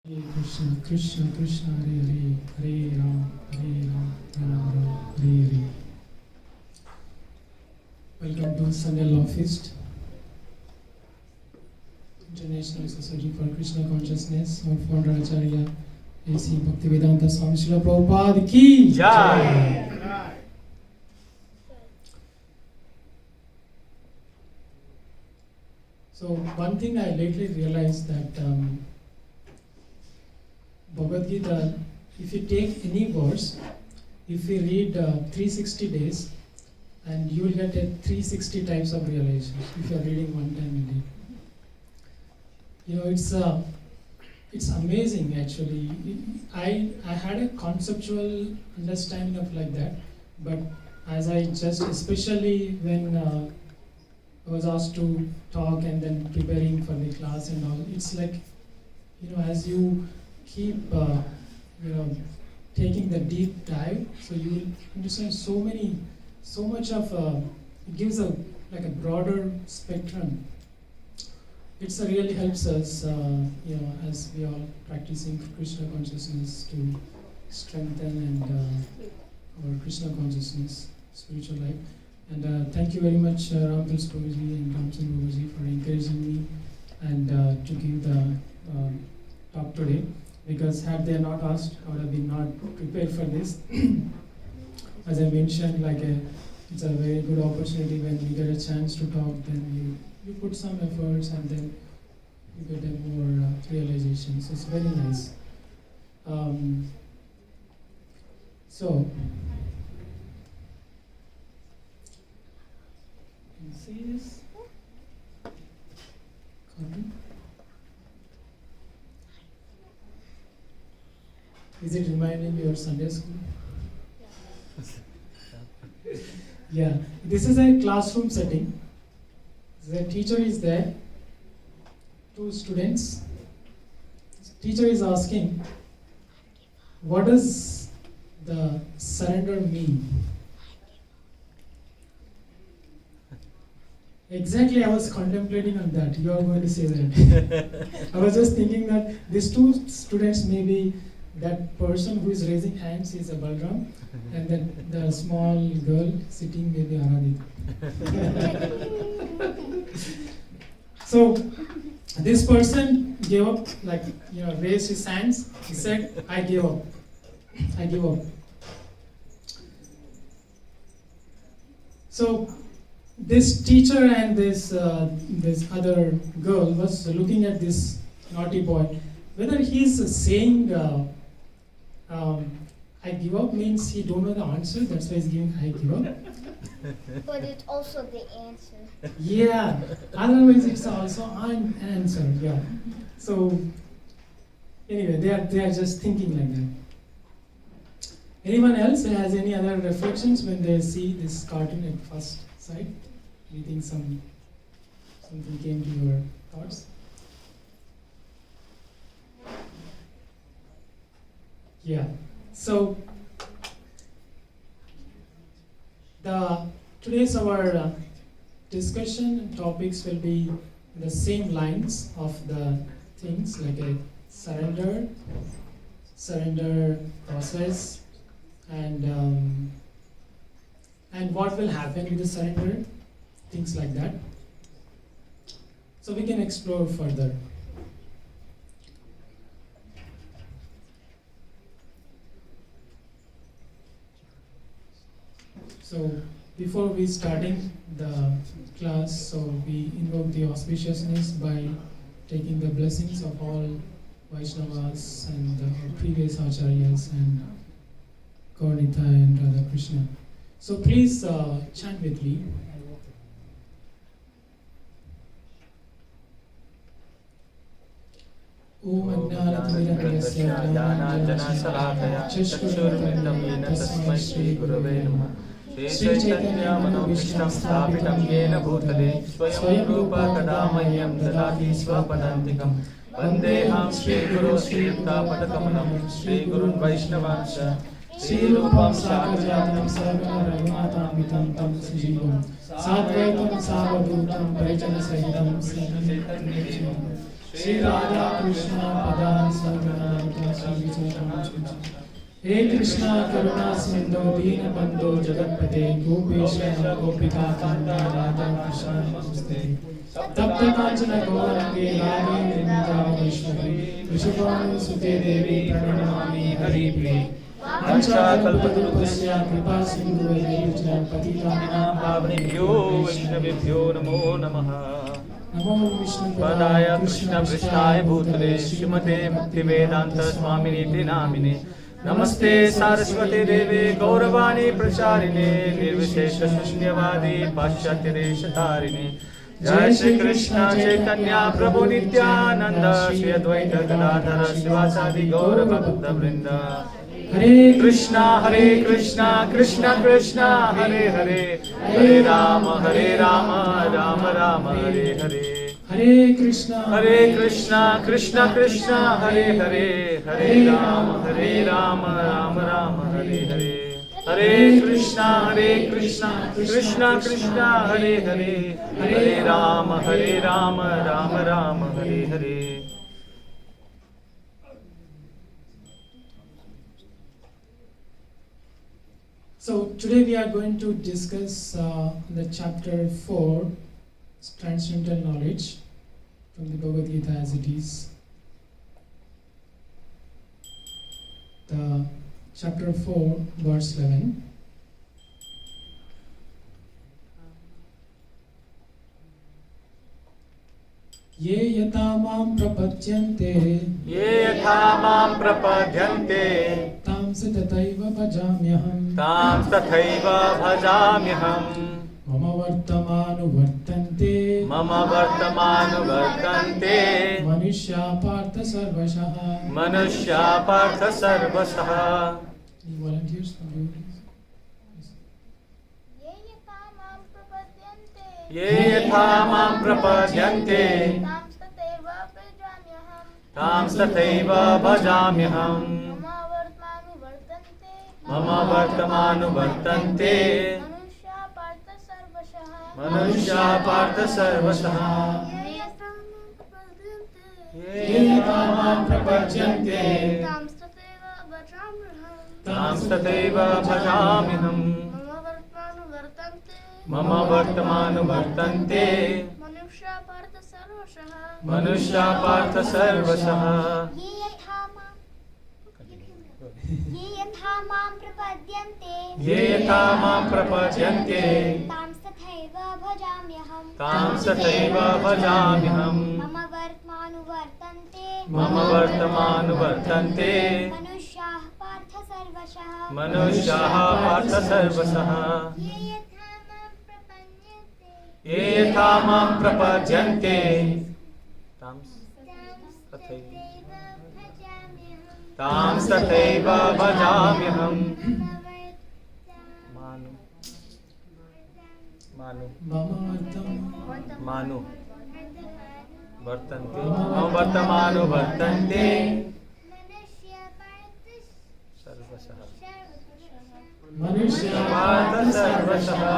Hare Krishna, Krishna Krishna, Hare Hare, Hare Ram, Ram Ram, Hare Hare. Welcome to Sunday Law Feast, International Society for Krishna Consciousness. Our founder Acharya A.C. Bhaktivedanta Swami Srila Prabhupada ki Jai. So one thing I lately realized that Bhagavad Gita, if you take any verse, if you read 360 days, and you will get a 360 types of realization if you are reading one time a day. You know, it's amazing actually. I had a conceptual understanding of like that, but as I just, especially when I was asked to talk and then preparing for the class and all, it's like, you know, as you keep, taking the deep dive, so you will understand so much of, it gives a broader spectrum. It really helps us, as we are practicing Krishna consciousness to strengthen and our Krishna consciousness, spiritual life. And thank you very much, Ramdas Prabhuji and Ramchandra Prabhuji, for encouraging me and to give the talk today. Because had they not asked, I would have been not prepared for this. As I mentioned, it's a very good opportunity when you get a chance to talk. Then you put some efforts and then you get a more realization. So it's very nice. So. Can you see this? Copy. Is it reminding you of Sunday school? Yeah. This is a classroom setting. The teacher is there. Two students. Teacher is asking, what does the surrender mean? Exactly, I was contemplating on that. You are going to say that. I was just thinking that these two students, maybe that person who is raising hands is a Balram, and then the small girl sitting maybe Aradhita. So this person gave up, raised his hands. He said, "I give up. I give up." So this teacher and this other girl was looking at this naughty boy. Whether he's saying I give up means he don't know the answer, that's why he's giving I give up. But it's also the answer. Yeah, otherwise it's also an answer. Yeah. So anyway, they are just thinking like that. Anyone else has any other reflections when they see this cartoon at first sight? Anything, something came to your thoughts? Yeah. So today's our discussion topics will be the same lines of the things, like a surrender process, and what will happen with the surrender, things like that. So we can explore further. So before we starting the class, so we invoke the auspiciousness by taking the blessings of all Vaishnavas and the previous Acharyas and Gaurnitha and Radha Krishna. So please chant with me. Om Ajnanatirandasya Jnananjana Chashkurvatam Yena Tasmai Shri Gurave Namah. Shri Chaitanya Mano Vishnu Sthapitam Yena Bhutale Swayam Rupa Kadamahyam Dadati Swapadantikam Vandeham Shri Guru Sri Tapatakamanam Shri Guru Vaishnavansha Shri Rupam Sakajatam Sarvana Raghunatam Tam Srijivam Sadvaitam Savadutam Parijana Sahitam Sri Chaitanya Shri Radha Krishna Padan Saranam Shri Chaitanya. He Krishna Karuna Sindhu Deen Bandhu Jagatpate Gopesha Gopika Kanda Radha Krishna Namaste. Tapta Kanchana Gaurange Radhe Vrindavaneshwari Vrishabhanu Sute Devi Pranamami Hari Priye. Vanchakalpadurupasya Kripa Sindhu Vaidehi Patitanam Pavanebhyo Vaishnavebhyo Namo Namaha. Namo Vishnu Padaya Krishna Prishnaya Bhutale Srimate Bhaktivedanta Swaminiti Namine Namaste Saraswati Devi Gauravani Pracharine Nirvishesha Shunyavadi Paschatya Deshatarine. Jai Shri Krishna Chaitanya Prabhu Nityananda Shri Advaita Gadadhara Sivasadi Gaura Bhakta Vrinda. Hare Krishna Krishna Krishna Hare Hare Hare Rama Rama Rama Hare Hare. Hare Krishna Krishna Krishna Hare Hare Hare Rama Rama Rama Hare Hare. Hare Krishna Krishna Krishna Hare Hare Hare Rama Rama Rama Hare Hare. So today we are going to discuss the chapter 4, Transcendental Knowledge, from the Bhagavad Gita as it is. The chapter 4, verse 11. Ye yata mam prapadyante tam satataiva bhajamyaham mama vartamanu vartante manushya partha sarvashaha. Any volunteers from you, please? Ye yatha mam prapadyante tam sathaiva bhajamyaham mama vartamanu vartante manushya partha sarvashaha. Ye yatha mam prapadyante tam sathaiva bhajamyaham mama vartamanu vartante manushya partha sarvashaha. Ye yatha mam prapadyante tam sathaiva bhajamyaham mama vartamanu vartante manushyaः partha sarvashaha. Ye yatha mam prapadyante tam sathaiva bhajamyaham manu vartante mama vartamanu vartante sarvashaha Manushya partha sarvashaha.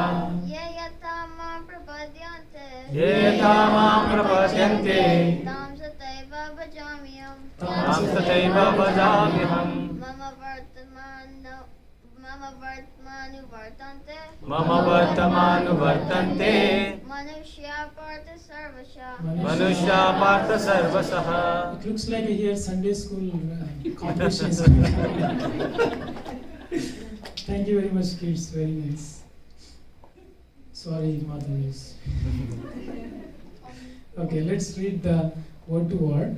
Ye yatha mam prapadyante Ye yatha mam prapadyante tam sathaiva bhajamyaham tam sathaiva bhajamyaham mama vartamanu vartante manushya partha sarvashaha. It looks like here Sunday school competition is going on. Thank you very much, kids. Very nice. Sorry, mothers. Okay, let's read the word to word.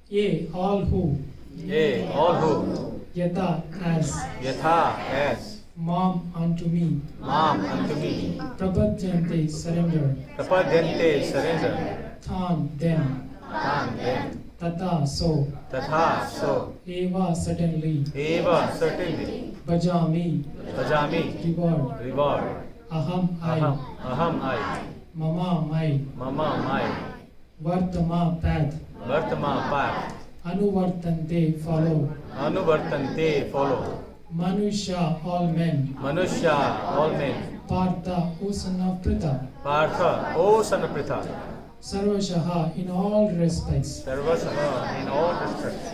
Ye, all who. Ye, all who. Yata, as. Yatha, as. Mam, unto me. Mam, unto me. Prapadyante, surrender. Prapadyante, surrender. Than, them. Than, them. Tata, so. Tatha, so. Eva, certainly. Eva, certainly. Bhajami, Bhajami, reward. reward. Aham, I. Aham, I. Mama, my. Mama, my. Vartama, path. Vartama, path. Anuvartante, follow. Anuvartante, follow. Manusha, all men. Manushya, all men. Partha, O son of Pritha. Partha, O son of Pritha. Sarvashaha, in all respects. Sarvasaha, in all respects.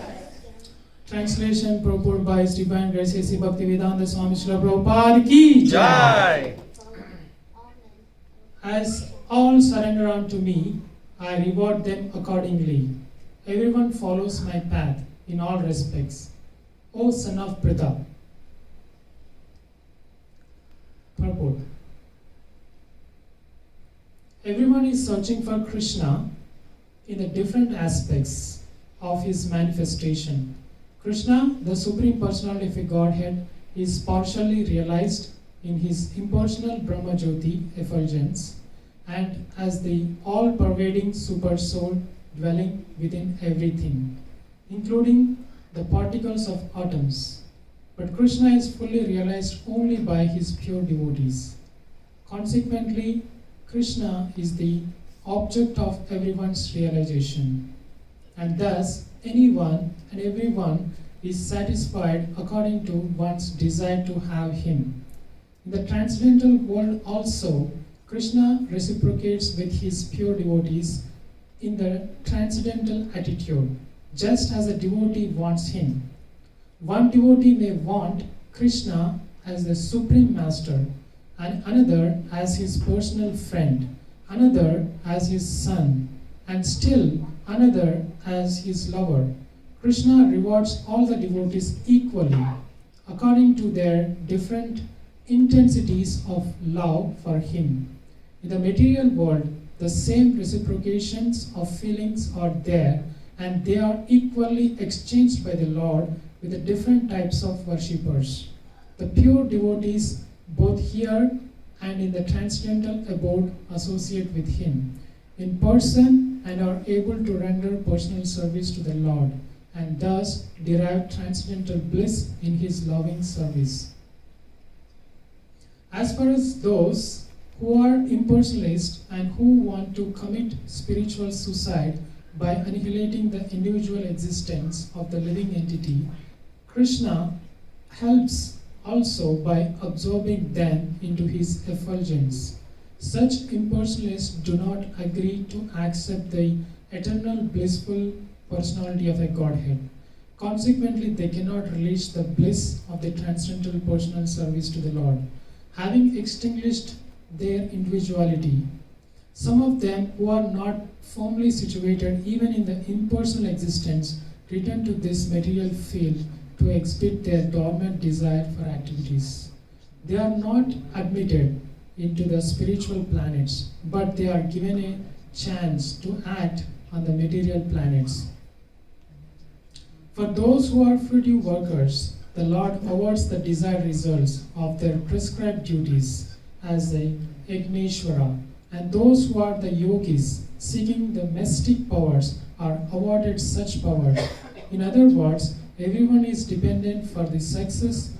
Translation purport by His Divine Grace A.C. Bhaktivedanta Swami Srila Prabhupada ki Jai. Jai. As all surrender unto me, I reward them accordingly. Everyone follows my path in all respects. O son of Pritha. Purport. Everyone is searching for Krishna in the different aspects of his manifestation. Krishna, the Supreme Personality of a Godhead, is partially realized in his impersonal Brahma Jyoti effulgence and as the all-pervading Super Soul dwelling within everything, including the particles of atoms. But Krishna is fully realized only by his pure devotees. Consequently, Krishna is the object of everyone's realization, and thus anyone and everyone is satisfied according to one's desire to have him. In the transcendental world also, Krishna reciprocates with his pure devotees in the transcendental attitude, just as a devotee wants him. One devotee may want Krishna as the Supreme Master, and another as his personal friend, another as his son, and still another as his lover. Krishna rewards all the devotees equally, according to their different intensities of love for him. In the material world, the same reciprocations of feelings are there, and they are equally exchanged by the Lord with the different types of worshippers. The pure devotees, both here and in the transcendental abode, associate with him in person and are able to render personal service to the Lord, and thus derive transcendental bliss in his loving service. As far as those who are impersonalists and who want to commit spiritual suicide by annihilating the individual existence of the living entity, Krishna helps also by absorbing them into his effulgence. Such impersonalists do not agree to accept the eternal blissful personality of a Godhead. Consequently, they cannot release the bliss of the transcendental personal service to the Lord, having extinguished their individuality. Some of them who are not firmly situated even in the impersonal existence return to this material field to exhibit their dormant desire for activities. They are not admitted into the spiritual planets, but they are given a chance to act on the material planets. For those who are fruitive workers, the Lord awards the desired results of their prescribed duties as a Yagneshwara, and those who are the yogis seeking the mystic powers are awarded such powers. In other words, everyone is dependent for the success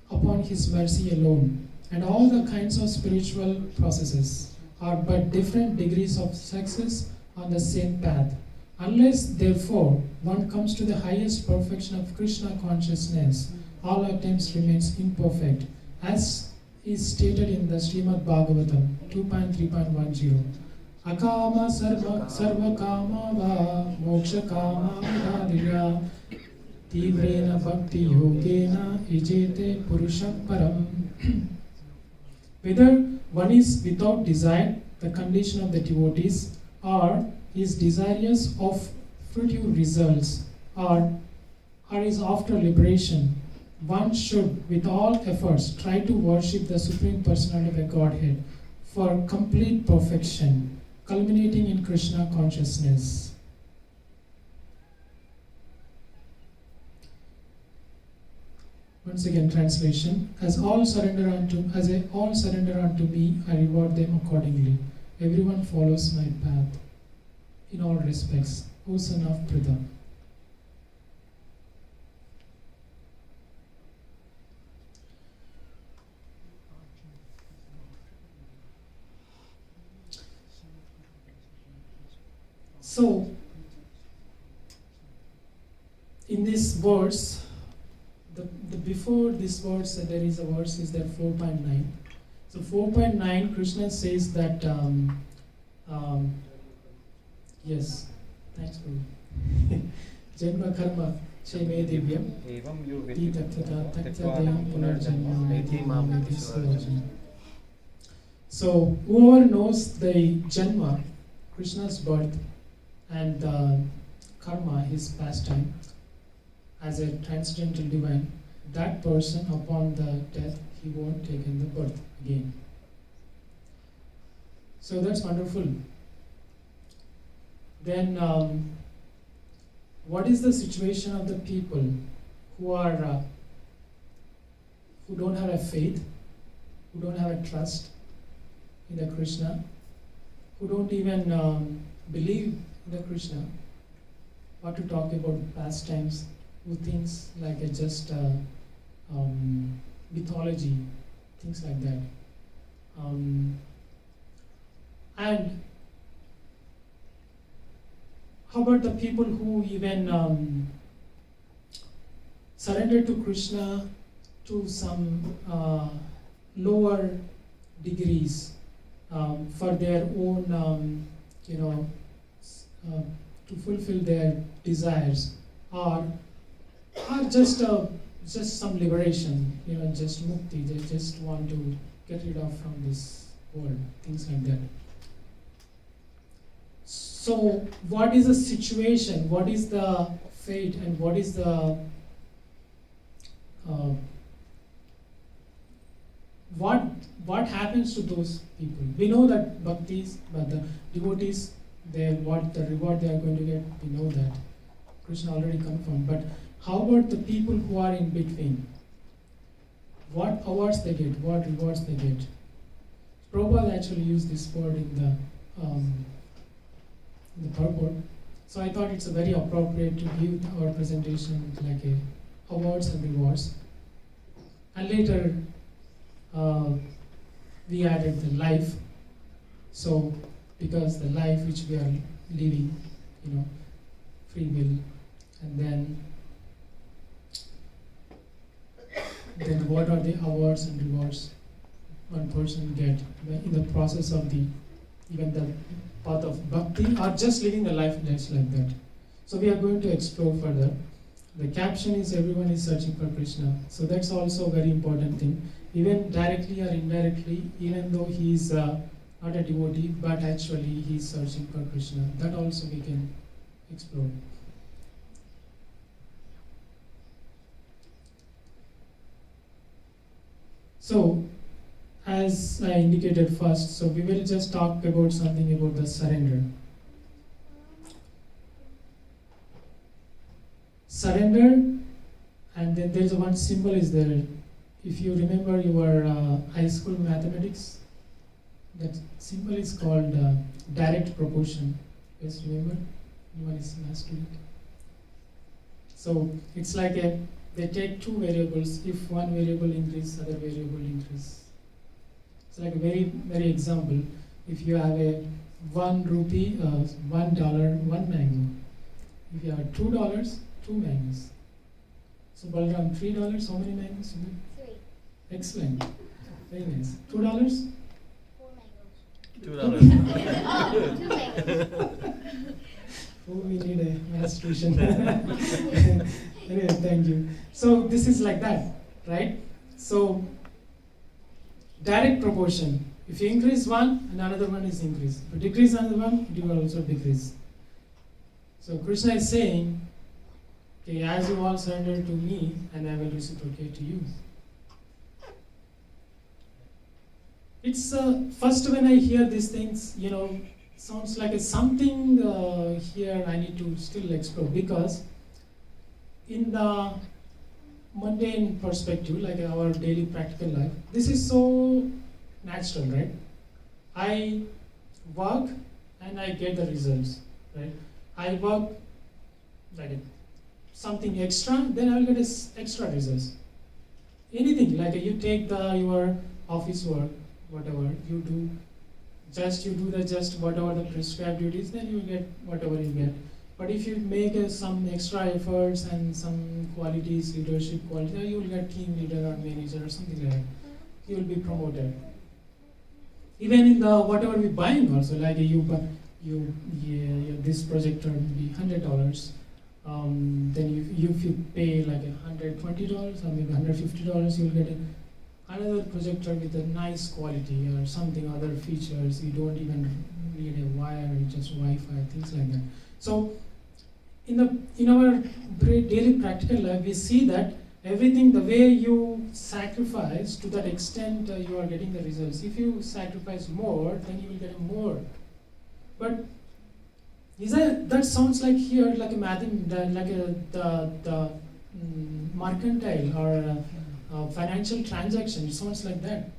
upon his mercy alone, and all the kinds of spiritual processes are but different degrees of success on the same path. Unless, therefore, one comes to the highest perfection of Krishna consciousness, all attempts remains imperfect, as is stated in the Srimad Bhagavatam 2.3.10. Akama sarva kama va moksha kama vidadya tivrena bhakti yogena ijete purusham param. Whether one is without desire, the condition of the devotees, or is desirous of fruitive results, or is after liberation, one should with all efforts try to worship the Supreme Personality of a Godhead for complete perfection, culminating in Krishna consciousness. Once again, translation: As all surrender unto me, I reward them accordingly. Everyone follows my path in all respects. O son of Pritha. So, in this verse, the before this verse, there is a verse is that 4.9. So 4.9, Krishna says that Yes, thanks, Guru. Janma karma cheme divyam Evam yu titaktata vittva taktadayam punarjanma eti mam neti vishwarjana. So, whoever knows the Janma, Krishna's birth, and karma, his pastime, as a transcendental divine, that person, upon the death, he won't take in the birth again. So that's wonderful. Then, what is the situation of the people who are who don't have a faith, who don't have a trust in the Krishna, who don't even believe in the Krishna, what to talk about pastimes, who thinks like a just mythology, things like that. And how about the people who even surrender to Krishna to some lower degrees for their own, to fulfill their desires, or just some liberation, just mukti. They just want to get rid of from this world, things like that. So, what is the situation? What is the fate? And what is the what happens to those people? We know that bhaktis, but the devotees, what the reward they are going to get, we know that. Krishna already confirmed. But how about the people who are in between? What awards they get? What rewards they get? Prabhupada actually used this word in the purport. So I thought it's a very appropriate to give our presentation like a awards and rewards. And later we added the life. So because the life which we are living, free will, and then what are the awards and rewards one person get in the process of even the path of bhakti, or just living a life just like that. So we are going to explore further. The caption is everyone is searching for Krishna. So that's also a very important thing. Even directly or indirectly, even though he is not a devotee, but actually he is searching for Krishna. That also we can explore. So, as I indicated first, so we will just talk about something about the surrender. Surrender, and then there's one symbol is there. If you remember your high school mathematics, that symbol is called direct proportion. Yes, remember? Anyone is a math student? So it's like they take two variables. If one variable increases, other variable increase. It's like a very, very example. If you have a 1 rupee, $1, 1 mango. If you have $2, 2 mangoes. So Balram, $3, how many mangoes? 3. Excellent. Very nice. $2? 4 $2. mangoes. 2 mangoes. Oh, we need a math tuition. Anyway, thank you. So this is like that, right? So direct proportion. If you increase one, and another one is increased. If you decrease another one, it will also decrease. So Krishna is saying, okay, as you all surrender to me, and I will reciprocate to you. It's first when I hear these things, sounds like it's something here I need to still explore, because in the mundane perspective, like our daily practical life, this is so natural, right? I work and I get the results, right? I work like something extra, then I will get extra results. Anything, like you take your office work, whatever you do, you do just whatever the prescribed duties, then you get whatever you get. But if you make some extra efforts and some qualities, leadership qualities, you will get team leader or manager or something like that. You will be promoted. Even in the whatever we buying also, like you this projector will be $100. Then if you pay like $120 or maybe $150, you'll get another projector with a nice quality or something, other features. You don't even need a wire, just Wi-Fi, things like that. So in our daily practical life, we see that everything, the way you sacrifice, to that extent you are getting the results. If you sacrifice more, then you will get more. But that sounds like here like the mercantile or financial transaction. It sounds like that.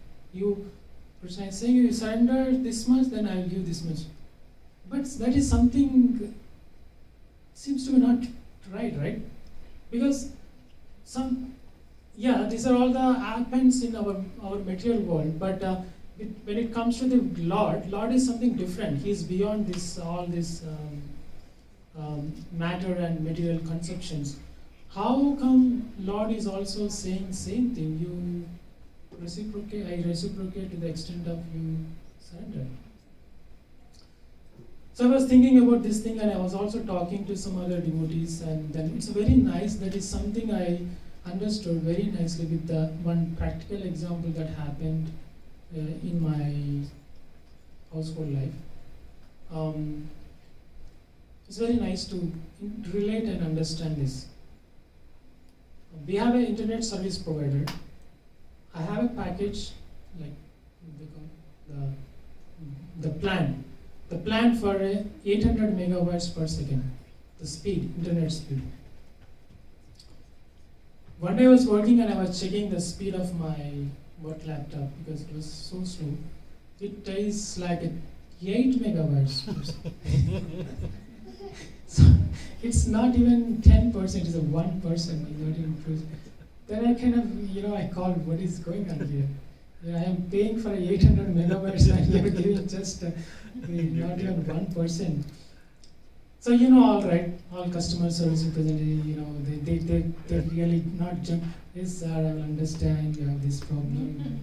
Krishna is saying, you surrender this much, then I will give this much. But that is something seems to be not right? Because these are all the happens in our material world, but when it comes to the Lord is something different. He is beyond all this matter and material conceptions. How come Lord is also saying same thing? You reciprocate, I reciprocate to the extent of you surrender. So I was thinking about this thing, and I was also talking to some other devotees, and then it's very nice. That is something I understood very nicely with the one practical example that happened in my household life. It's very nice to relate and understand this. We have an internet service provider. I have a package, like the plan. The plan for 800 megabytes per second, the speed, internet speed. One day I was working and I was checking the speed of my work laptop because it was so slow. It is like 8 megabytes. So it's not even 10%, it's a 1%. Then I kind of, I called, what is going on here? I am paying for 800 megabytes and you are giving just not even 1%. So all right, all customer service representatives, they really not jump. Yes, sir, I will understand you have this problem.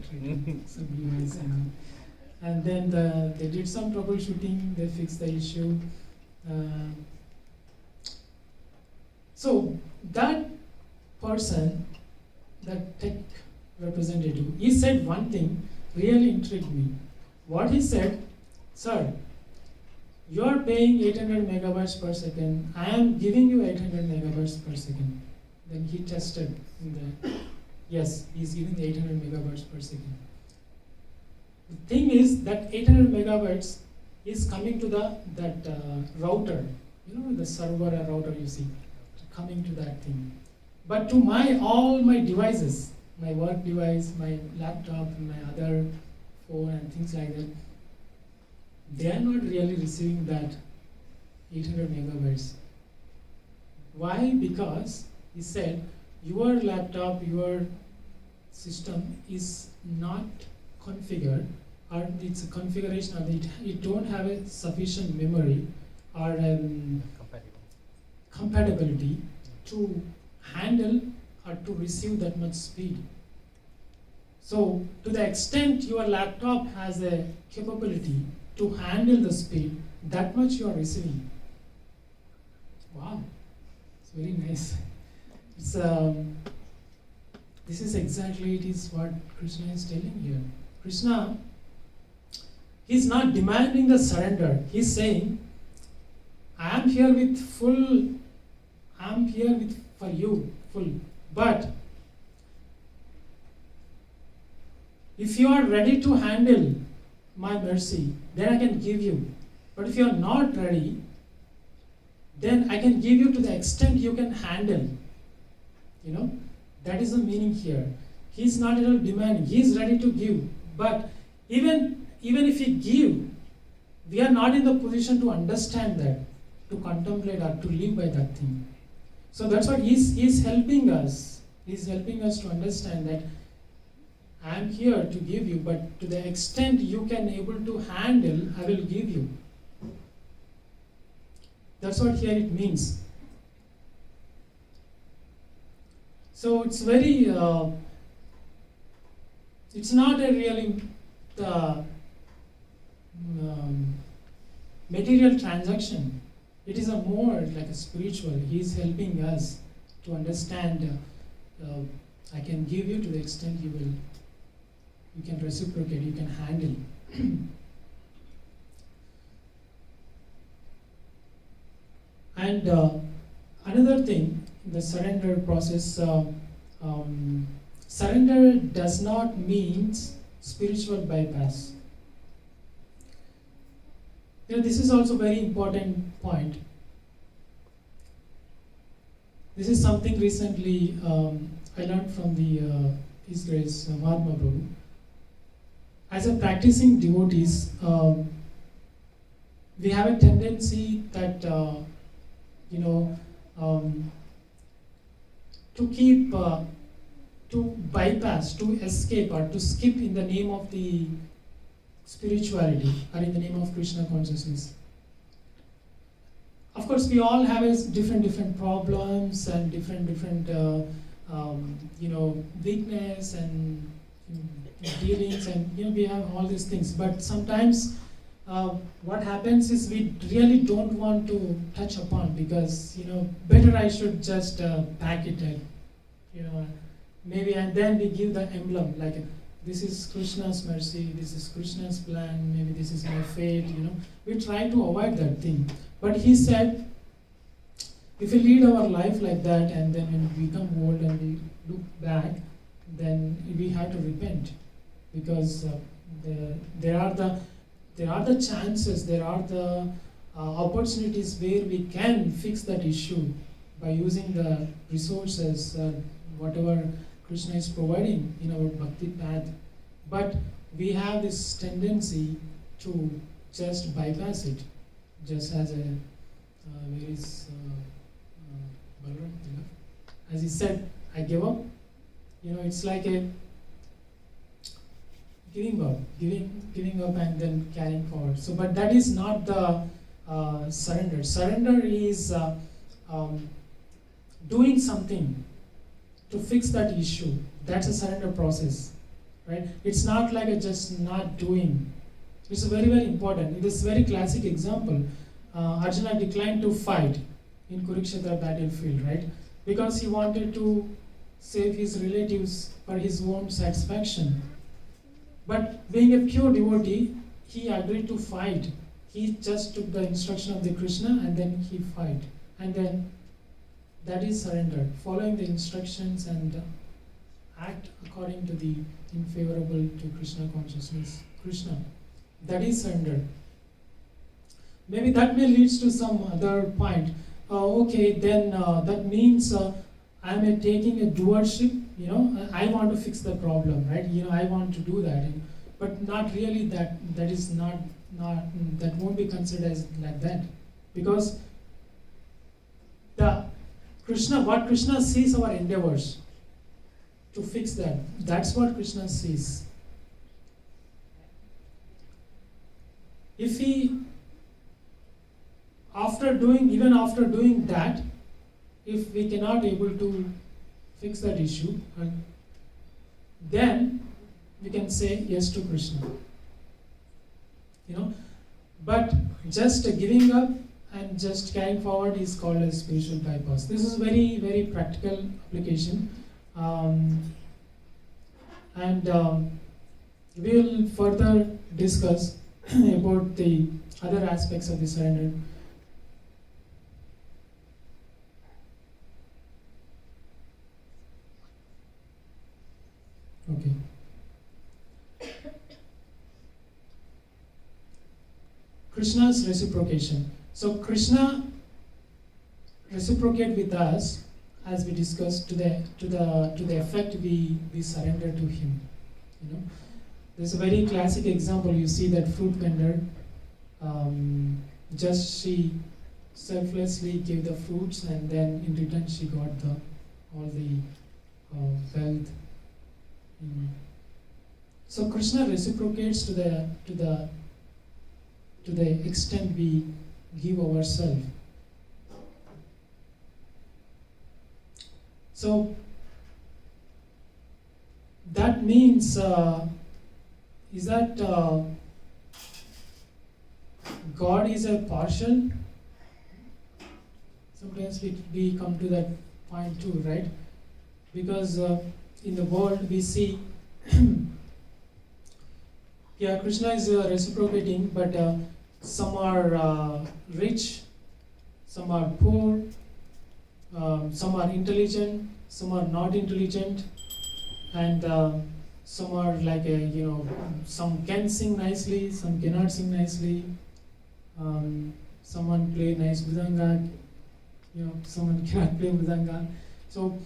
And then they did some troubleshooting. They fixed the issue. So that person, that tech representative, he said one thing really intrigued me. What he said, sir, you are paying 800 megabytes per second. I am giving you 800 megabytes per second. Then he tested yes, he's giving 800 megabytes per second. The thing is that 800 megabytes is coming to that router, the server and router you see, coming to that thing. But to all my devices, my work device, my laptop, and my other phone and things like that, they are not really receiving that 800 megabytes. Why? Because he said your laptop, your system is not configured, or it's a configuration of it don't have a sufficient memory or compatibility to handle or to receive that much speed. So to the extent your laptop has a capability to handle the speed, that much you are receiving. Wow, it's very nice. It's this is exactly what Krishna is telling here. Krishna, he's not demanding the surrender. He's saying, I am here for you, full. But if you are ready to handle my mercy, then I can give you. But if you are not ready, then I can give you to the extent you can handle. That is the meaning here. He's not at all demanding. He is ready to give. But even if he give, we are not in the position to understand that, to contemplate or to live by that thing. So that's what he's helping us. He's helping us to understand that I am here to give you, but to the extent you can able to handle, I will give you. That's what here it means. So it's very, it's not a really material transaction. It is a more like a spiritual. He is helping us to understand. I can give you to the extent you can reciprocate, you can handle. And another thing, the surrender process. Surrender does not mean spiritual bypass. This is also very important point. This is something recently I learned from the His Grace Mahatma Prabhu. As a practicing devotees, we have a tendency that to keep, to bypass, to escape, or to skip in the name of the spirituality or in the name of Krishna consciousness. Of course, we all have different problems and different weakness and dealings, and we have all these things. But sometimes what happens is we really don't want to touch upon, because better I should just pack it and maybe, and then we give the emblem like this is Krishna's mercy, this is Krishna's plan, maybe this is my fate. We try to avoid that thing. But he said, if we lead our life like that, and then when we become old and we look back, then we have to repent, because there are the chances, there are the opportunities where we can fix that issue by using the resources, whatever Krishna is providing in our bhakti path. But we have this tendency to just bypass it, just as where is Balaram? As he said, I give up. It's like a giving up and then carrying forward. So, but that is not the surrender. Surrender is doing something to fix that issue. That's a surrender process, right? It's not like just not doing. It's very, very important. It is a very classic example. Arjuna declined to fight in Kurukshetra battlefield, right? Because he wanted to save his relatives for his own satisfaction. But being a pure devotee, he agreed to fight. He just took the instruction of the Krishna and then he fight. And then that is surrender, following the instructions and act according to the unfavorable to Krishna consciousness. Krishna. That is surrender. Maybe that may lead to some other point. Okay, then that means I am taking a doership. I want to fix the problem, right? I want to do that, but not really. That is not that won't be considered as like that, because what Krishna sees our endeavors to fix that. That's what Krishna sees. If after doing that, if we cannot able to fix that issue, then we can say yes to Krishna. But just giving up and just carrying forward is called as spiritual bypass. This is very, very practical application, and we will further discuss about the other aspects of the surrender. Okay. Krishna's reciprocation. So Krishna reciprocate with us, as we discussed, to the effect we surrender to him. There's a very classic example. You see that fruit vendor, she selflessly gave the fruits, and then in return she got all the wealth. So Krishna reciprocates to the extent we give ourselves. So that means God is a partial. Sometimes we come to that point too, right? Because in the world we see, yeah, Krishna is reciprocating, but some are rich, some are poor, some are intelligent, some are not intelligent, and some are like some can sing nicely, some cannot sing nicely. Someone play nice mridanga, someone cannot play mridanga. So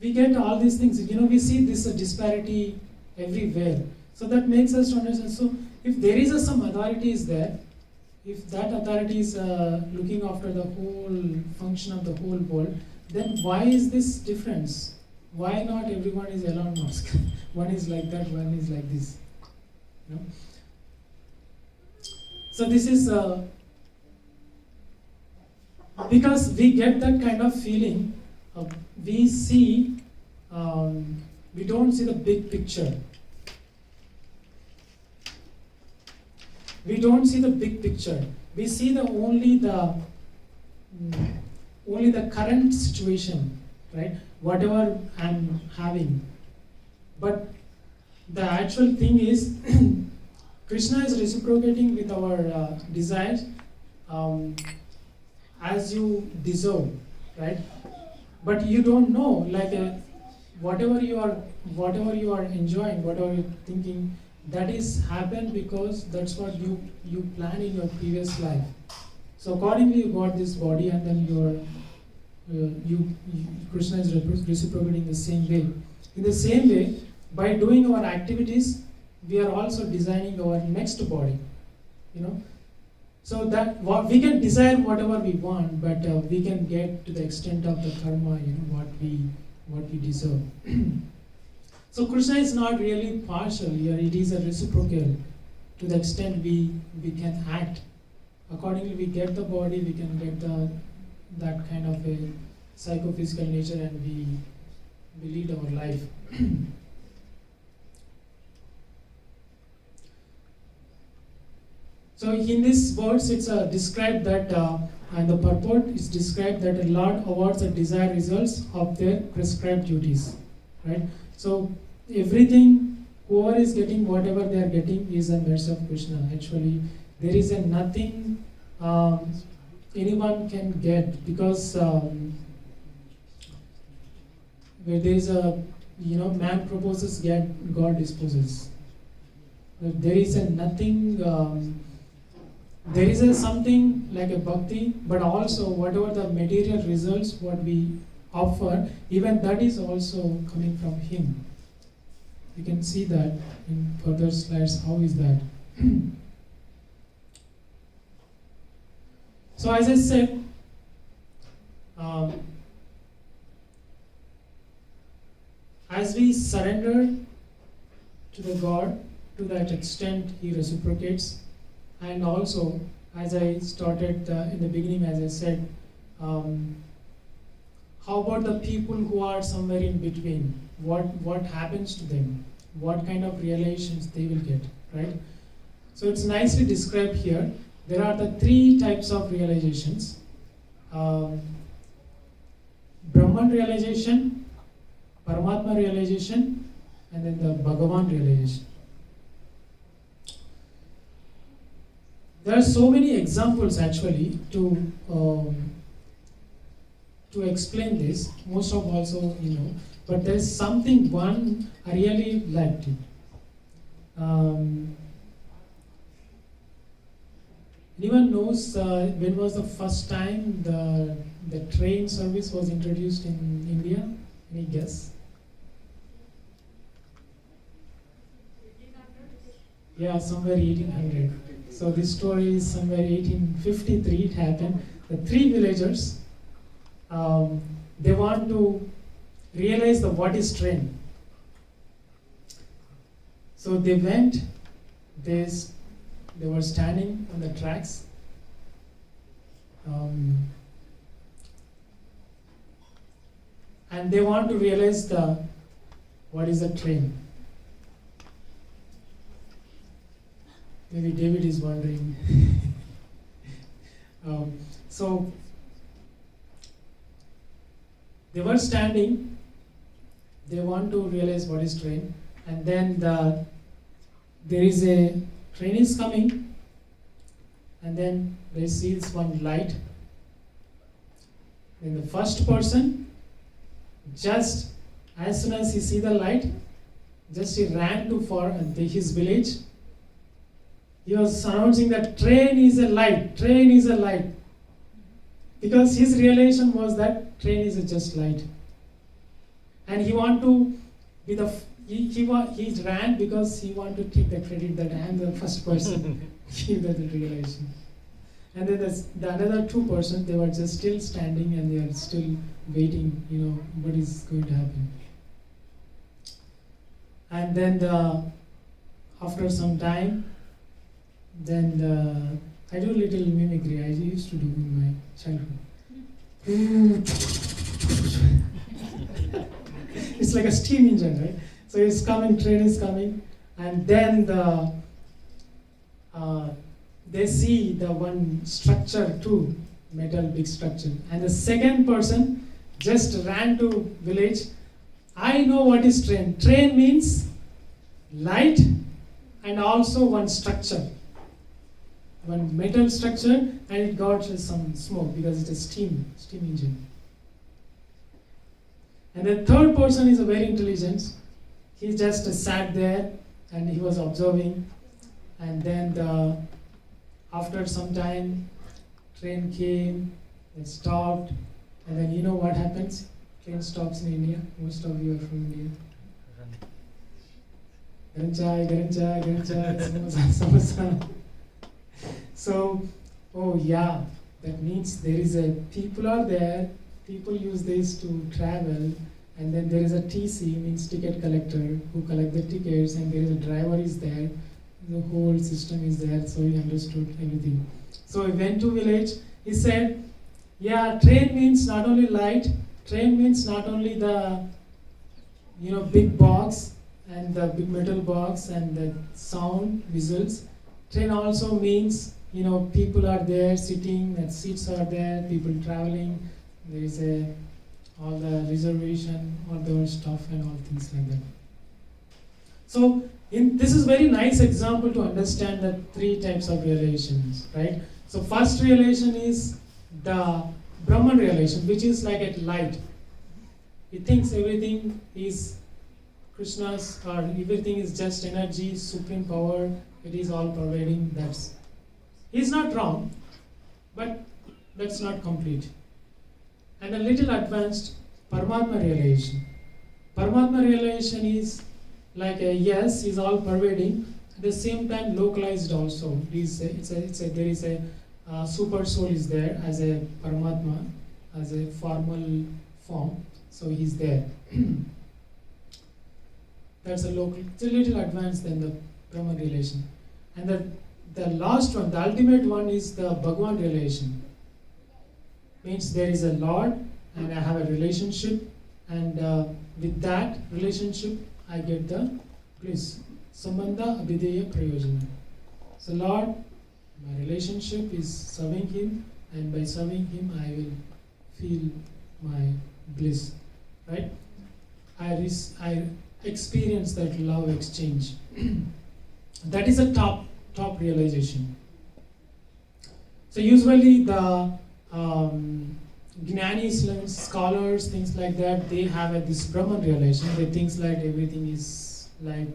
we get all these things. We see this disparity everywhere. So that makes us to understand. So if there is some authority is there, if that authority is looking after the whole function of the whole world, then why is this difference? Why not everyone is Elon Musk? One is like that, one is like this. So this is because we get that kind of feeling. We see, we don't see the big picture. We don't see the big picture. We see only the current situation, right? Whatever I'm having. But the actual thing is, Krishna is reciprocating with our desires as you deserve, right? But you don't know, like whatever you are enjoying, whatever you're thinking, that is happened because that's what you planned in your previous life. So accordingly, you got this body, and then Krishna is reciprocating the same way. In the same way, by doing our activities, we are also designing our next body. So that we can desire whatever we want, but we can get to the extent of the karma, what we deserve. So Krishna is not really partial here; it is a reciprocal. To the extent we can act accordingly, we get the body, we can get that kind of a psychophysical nature, and we lead our life. So in these words, it's described that, and the purport is described that the Lord awards the desired results of their prescribed duties, right? So everything, whoever is getting whatever they are getting is a mercy of Krishna. Actually, there is nothing anyone can get, because where there is man proposes, God disposes. There is nothing. There is something like a bhakti, but also whatever the material results, what we offer, even that is also coming from Him. You can see that in further slides. How is that? So as I said, as we surrender to the God, to that extent He reciprocates. And also, as I started in the beginning, as I said, how about the people who are somewhere in between? What happens to them? What kind of realizations they will get, right? So it's nicely described here. There are the three types of realizations. Brahman realization, Paramatma realization, and then the Bhagavan realization. There are so many examples actually to explain this. Most of also but there is something one I really liked it. Anyone knows when was the first time the train service was introduced in India? Any guess? Yeah, somewhere 1800. So this story is somewhere 1853 it happened. The three villagers, they want to realize what is train. So they went, they were standing on the tracks. And they want to realize what is a train. Maybe David is wondering. So they were standing. They want to realize what is train, and then there is a train is coming, and then they see this one light. Then the first person, just as soon as he see the light, just he ran to his village. He was announcing that train is a light, train is a light. Because his realization was that train is a just light. And he want to be he ran because he want to take the credit that I am the first person. Give that realization. And then the another 2 persons, they were just still standing and they are still waiting, what is going to happen. And then after some time, then I do little mimicry. I used to do in my childhood. It's like a steam engine, right? So it's coming, train is coming, and then they see the one structure too, metal big structure, and the second person just ran to village. I know what is train. Train means light and also one structure, one metal structure, and it got some smoke because it's a steam engine. And the third person is a very intelligent. He just sat there and he was observing, and then after some time, train came, it stopped, and then you know what happens? Train stops in India. Most of you are from India. Garam chai, samosa. So, oh yeah, that means there is people are there, people use this to travel, and then there is a TC, means ticket collector, who collect the tickets, and there is a driver is there, the whole system is there, so he understood everything. So he went to village, he said, yeah, train means not only light, train means not only the, big box, and the big metal box, and the sound, whistles. Train also means, people are there sitting, and seats are there, people traveling, there is all the reservation, all those stuff and all things like that. So this is very nice example to understand the 3 types of realizations, right? So first realization is the Brahman realization, which is like a light. He thinks everything is Krishna's, or everything is just energy, supreme power, it is all pervading. He's not wrong, but that's not complete. And a little advanced Paramatma realization. Paramatma realization is like yes, is all pervading, at the same time localized also. There is a super soul is there as a Paramatma, as a formal form, so he's there. That's a local, it's a little advanced than the Brahman realization. And the last one, the ultimate one, is the Bhagwan realization. Means there is a Lord and I have a relationship, and with that relationship I get the bliss. Sambandha abhideya prayojana. So Lord, my relationship is serving Him, and by serving Him I will feel my bliss. Right? I experience that love exchange. That is a top realization. So usually the Jnanis, scholars, things like that, they have this Brahman realization. They think like everything is like,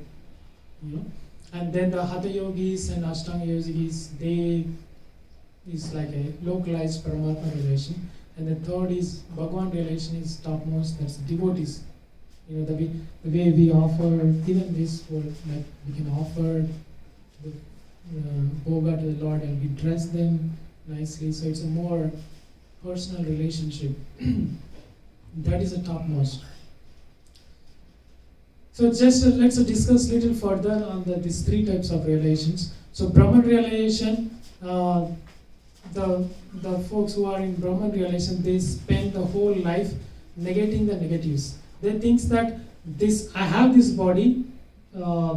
and then the Hatha yogis and Ashtanga yogis, they is like a localized Paramatma relation. And the third is Bhagwan relation is topmost, that's devotees. The way we offer, even this world, like we can offer the bhoga to the Lord and we dress them nicely, so it's a more personal relationship. That is the topmost. So just let's discuss a little further on these 3 types of realizations. So Brahman realization, the folks who are in Brahman realization, they spend the whole life negating the negatives. They think that I have this body,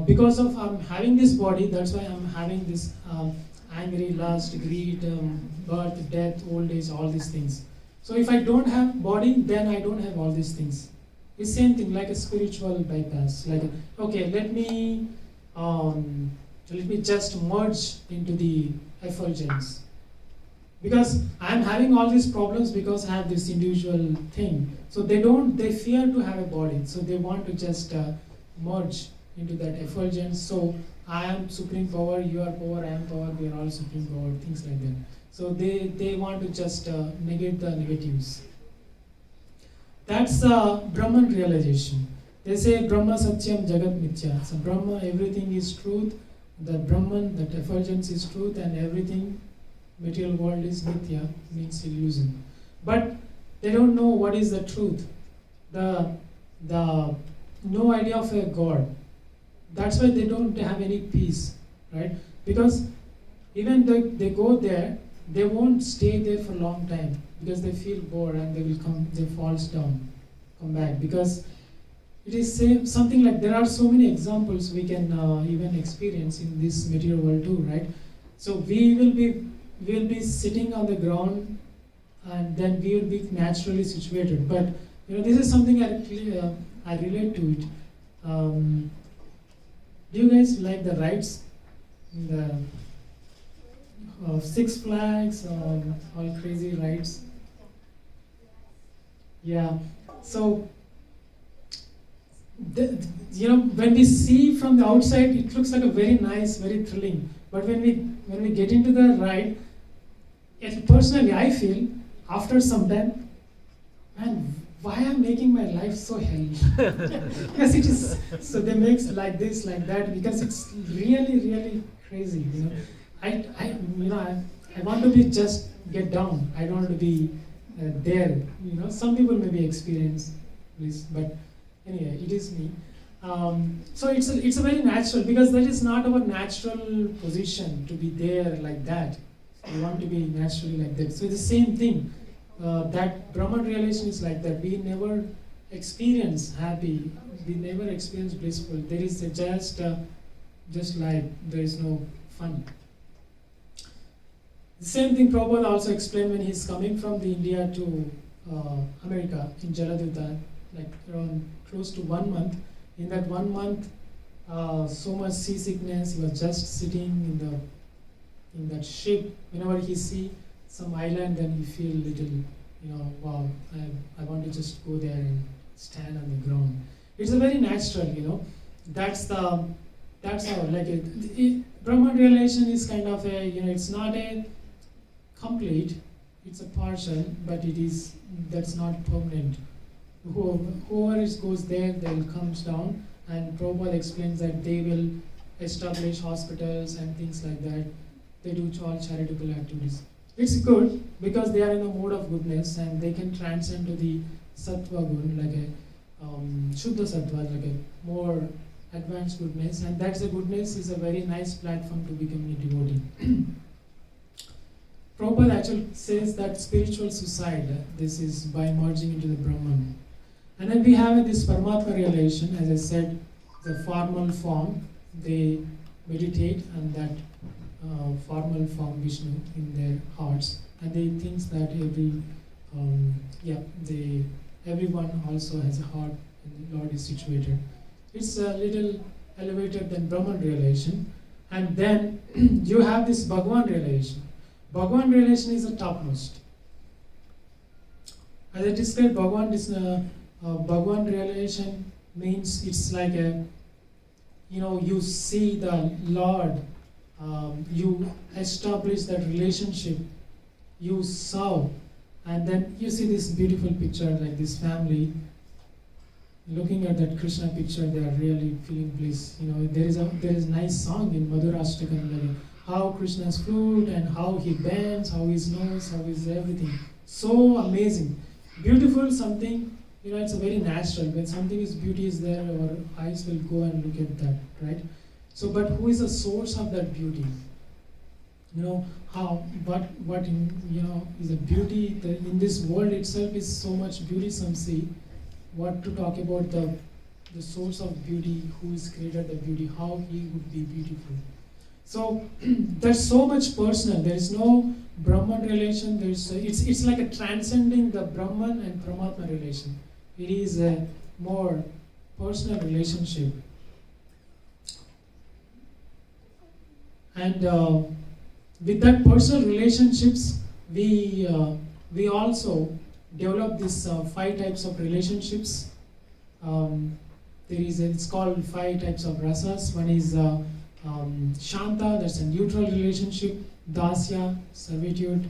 because of I'm having this body, that's why I'm having this angry, lust, greed, birth, death, old age, all these things. So if I don't have body, then I don't have all these things. It's same thing like a spiritual bypass. Like, okay, let me just merge into the effulgence. Because I'm having all these problems because I have this individual thing. So they fear to have a body. So they want to just merge into that effulgence. So I am supreme power, you are power, I am power, we are all supreme power, things like that. So they want to just negate the negatives. That's Brahman realization. They say Brahma Satyam Jagat Mithya. So Brahma, everything is truth. The Brahman, that effulgence is truth, and everything, material world is Mithya, means illusion. But they don't know what is the truth. The no idea of a God. That's why they don't have any peace, right? Because even though they go there, they won't stay there for a long time because they feel bored and they falls down, come back. Because it is something like there are so many examples we can even experience in this material world too, right? So we'll be sitting on the ground and then we will be naturally situated. But this is something I relate to it. Do you guys like the rides? The Six Flags, all crazy rides. Yeah. So, when we see from the outside, it looks like a very nice, very thrilling. But when we get into the ride, personally, I feel after some time, man, why I'm making my life so hell? Because it is, so they make like this, like that, because it's really, really crazy. I want to be just get down. I don't want to be there. Some people maybe experience this, but anyway, it is me. So it's a very natural, because that is not our natural position to be there like that. We want to be naturally like that. So it's the same thing. That Brahman realization is like that. We never experience happy. We never experience blissful. There is just like there is no fun. The same thing Prabhupada also explained when he's coming from the India to America in Jaladuta, like around close to 1 month. In that 1 month, so much seasickness. He was just sitting in that ship. Whenever he see some island, then he feel little, wow, I want to just go there and stand on the ground. It's a very natural, that's how, Brahman realization is kind of it's not a complete, it's a partial, but that's not permanent. Whoever goes there, they'll comes down, and Prabhupada explains that they will establish hospitals and things like that. They do all charitable activities. It's good because they are in a mode of goodness and they can transcend to the sattva gun, like a shuddha sattva, like a more advanced goodness, and that's the goodness is a very nice platform to become a devotee. Prabhupada actually says that spiritual suicide, this is by merging into the Brahman. And then we have this Paramatma realization, as I said, the formal form, they meditate on that formal form Vishnu in their hearts, and they think that everyone also has a heart and the Lord is situated. It's a little elevated than Brahman realization. And then you have this Bhagavan realization. Bhagavan realization is the topmost. As I described, Bhagavan realization means it's like you see the Lord, you establish that relationship, you serve, and then you see this beautiful picture like this family. Looking at that Krishna picture, they are really feeling bliss. There is a nice song in Madhurashtakam, like how Krishna's flute and how he bends, how his nose, how his everything. So amazing, beautiful something. It's a very natural. When something is beauty is there, our eyes will go and look at that, right? So, but who is the source of that beauty? What is a beauty? In this world itself is so much beauty. Some see. What to talk about the source of beauty? Who is created the beauty? How he would be beautiful? So there's so much personal. There is no Brahman relation. It's like a transcending the Brahman and Paramatma relation. It is a more personal relationship. And with that personal relationships, we also develop these 5 types of relationships. It's called 5 types of rasas. One is Shanta, that's a neutral relationship. Dasya, servitude,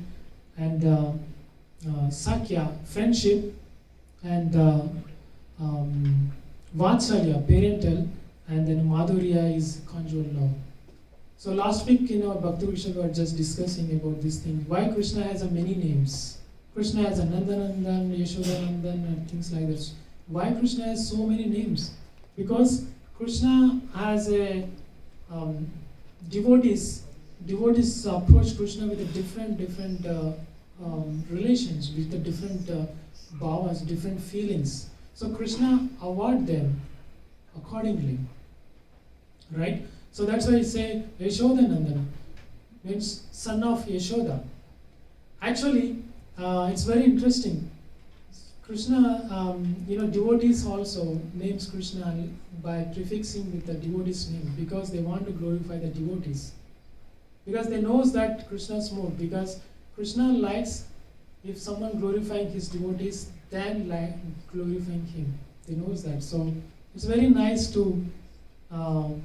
and Sakya, friendship, and Vatsalya, parental, and then Madhurya is conjugal love. So last week, Bhakti Vishnu were just discussing about this thing. Why Krishna has many names? Krishna has Nandanandan, Yashodanandan, and things like this. Why Krishna has so many names? Because Krishna has a devotees approach Krishna with a different relations, with the different bhavas, different feelings. So Krishna award them accordingly, right? So that's why he say Yashodanandana, means son of Yashoda. Actually, it's very interesting. Krishna, devotees also names Krishna by prefixing with the devotee's name because they want to glorify the devotees. Because they knows that Krishna's mood. Because Krishna likes if someone glorifying his devotees, then like glorifying him. They knows that. So it's very nice to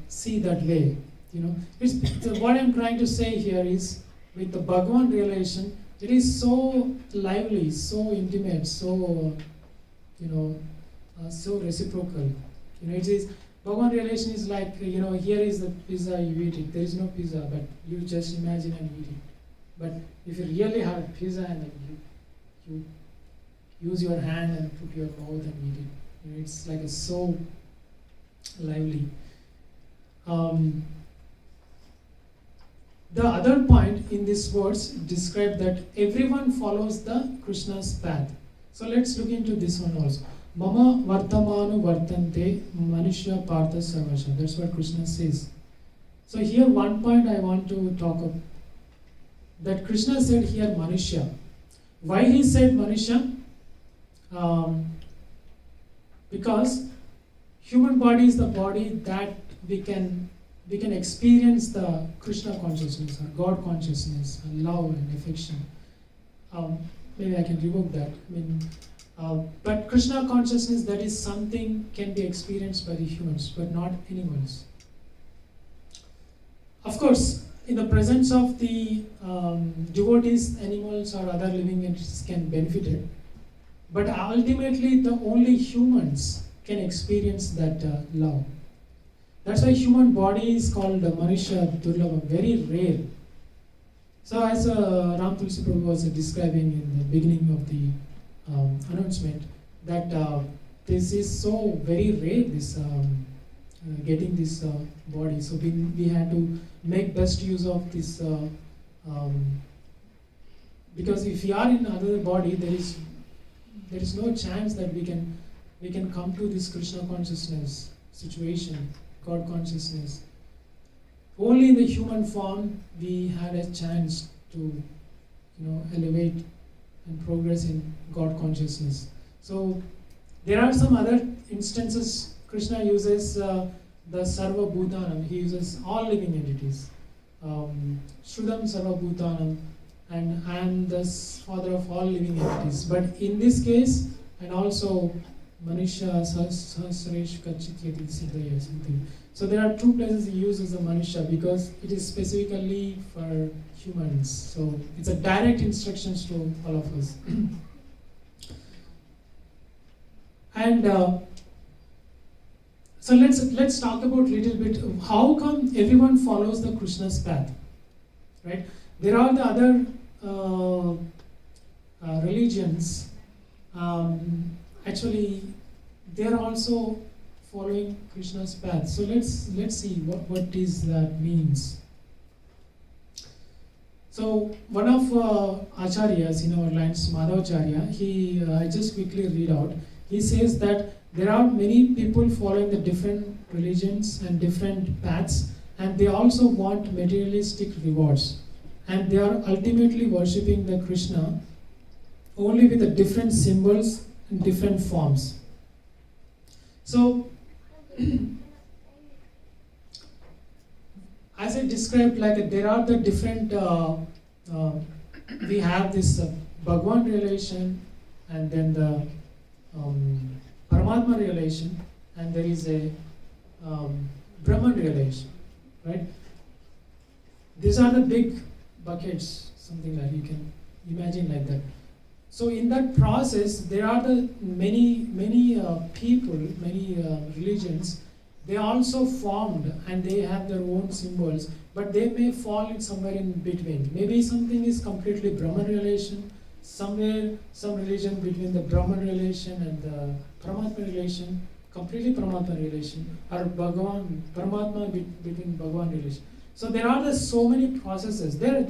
see that way. What I'm trying to say here is with the Bhagavan relation. It is so lively, so intimate, so so reciprocal. It is Bhagavan relation is like here is the pizza, you eat it. There is no pizza, but you just imagine and eat it. But if you really have a pizza and then you use your hand and put your mouth and eat it, it's like so lively. The other point in this verse describes that everyone follows the Krishna's path. So let's look into this one also. Mama vartamanu vartante manushya partha sarvasha. That's what Krishna says. So here one point I want to talk about. That Krishna said here manushya. Why he said manushya? Because human body is the body that we can experience the Krishna consciousness or God consciousness, love and affection. Maybe I can revoke that. But Krishna consciousness, that is something can be experienced by the humans, but not animals. Of course, in the presence of the devotees, animals or other living entities can benefit it. But ultimately, the only humans can experience that love. That's why human body is called Manushya Durlabha, very rare. So as Ram Tulsi Prabhu was describing in the beginning of the announcement, that this is so very rare, this getting this body. So we had to make best use of this, because if we are in another body, there is no chance that we can come to this Krishna consciousness situation. God consciousness. Only in the human form we had a chance to, elevate and progress in God consciousness. So there are some other instances. Krishna uses the Sarva Bhutanam. He uses all living entities. Shrudam Sarva Bhutanam, and I am the father of all living entities. But in this case, and also Manushya Sahasresh Kachityati Siddhaya something. So there are 2 places he uses the Manushya because it is specifically for humans. So it's a direct instructions to all of us. And so let's talk about little bit how come everyone follows the Krishna's path, right? There are the other religions. Actually, they are also following Krishna's path. So let's see what is that means. So one of acharyas in our lands, Madhavacharya, I just quickly read out. He says that there are many people following the different religions and different paths, and they also want materialistic rewards, and they are ultimately worshipping the Krishna only with the different symbols and different forms. So, as I described, like there are the different, we have this Bhagwan relation, and then the Paramatma relation, and there is a Brahman relation, right? These are the big buckets, something like you can imagine like that. So in that process, there are the many people, many religions. They also formed and they have their own symbols, but they may fall in somewhere in between. Maybe something is completely Brahman relation, somewhere some religion between the Brahman relation and the Paramatma relation, completely Paramatma relation, or Bhagavan, Paramatma between Bhagavan relation. So there are so many processes. They are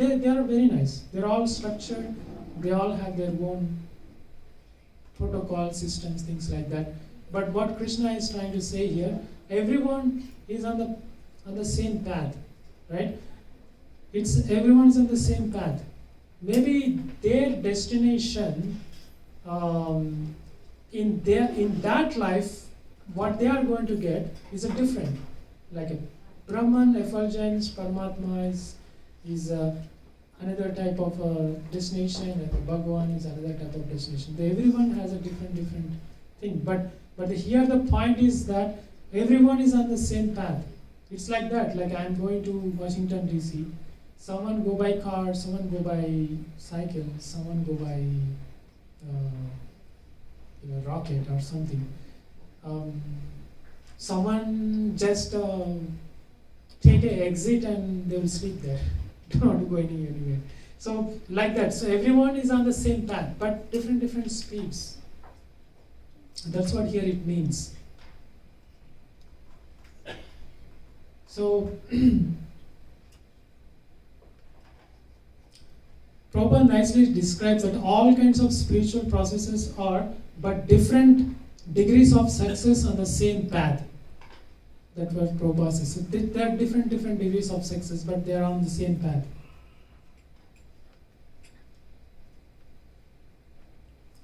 very nice. They're all structured. They all have their own protocol systems, things like that. But what Krishna is trying to say here, everyone is on the same path, right? Everyone is on the same path. Maybe their destination in that life, what they are going to get is a different, like a Brahman, effulgence, Paramatma is another type of destination, and Bhagavan is another type of destination. Everyone has a different thing. But here the point is that everyone is on the same path. It's like that. Like I'm going to Washington DC. Someone go by car, someone go by cycle, someone go by rocket or something. Someone just take an exit and they will sleep there. Not going anywhere. So like that. So everyone is on the same path, but different speeds. That's what here it means. So Prabhupada nicely describes that all kinds of spiritual processes are but different degrees of success on the same path. That's what Prabhupada says. So there are different degrees of success, but they are on the same path.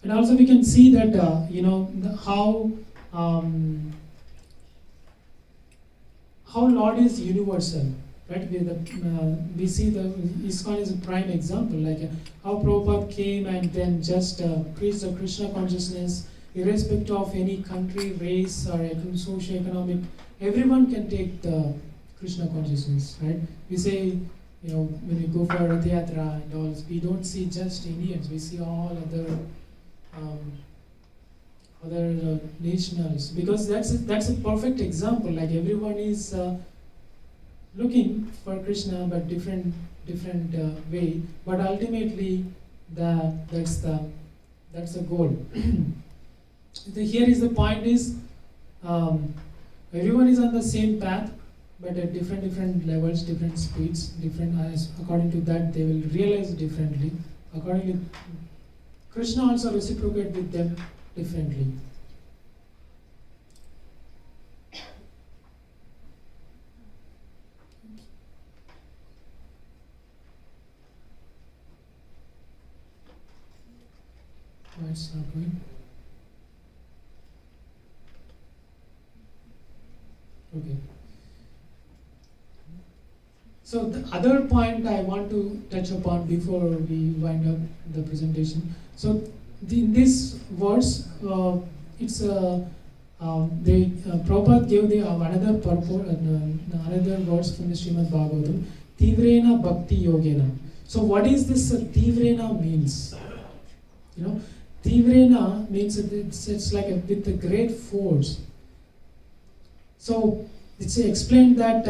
And also we can see that how Lord is universal, right? We see the ISKCON is a prime example, like how Prabhupada came and then just preached the Krishna consciousness, irrespective of any country, race, or socio-economic. Everyone can take the Krishna consciousness, right? We say, when we go for Rath Yatra and all, we don't see just Indians, we see all other nationals, because that's a perfect example. Like everyone is looking for Krishna, but different way. But ultimately, that's the goal. Here is the point is. Everyone is on the same path, but at different levels, different speeds, different eyes. According to that, they will realize differently. Accordingly, Krishna also reciprocates with them differently. Why it's not going? Okay. So the other point I want to touch upon before we wind up the presentation. So in this verse, it's Prabhupada gave another purport, another verse from the Srimad Bhagavatam, Tivrena Bhakti Yogena. So what is this Tivrena means? Tivrena means it's like with a great force. So it's explained that